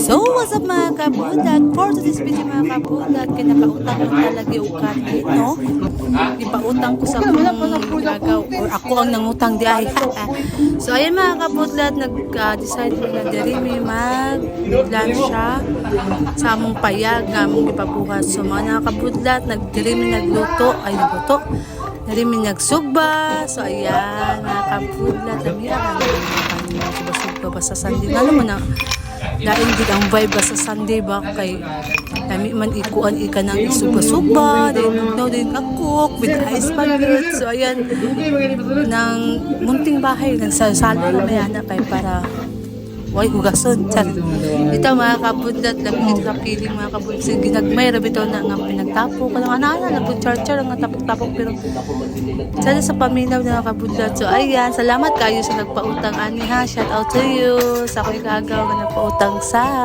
So, what's up mga kabulat? For today's video mga kabulat, kinakautang ko talaga yung kanit, no? Ipautang ko sa gagaw, or ako ang nangutang di ay. So, ayun mga kabulat, nag-decide ko na diri may mag-lunch siya sa among payag, among ipabuhat. So, mga kabulat, diri may nagluto, ay nagluto. Diri may nagsugba. So, ayan, mga kabulat, sugba ba sa Sunday? Ano mo na, lain din ang vibe ba sa Sunday ba? Kay kami man ikuan ika ng isugba-sugba, din cook with ice packet. So, ayan, ng munting bahay, nagsasalo na may anak kay para way hugason. Ito mga kabudlat, lagit sa piling mga kabudlat. Ginagmay, rabito na nga pinagtapo ko lang. Ana, nagpag-char-char, nga tapok-tapok. Pero sana sa paminaw na kabudlat. So, ayan, salamat kayo sa nagpautang ani ha. Shout out to you. Sa ako'y kagaw na nagpautang sa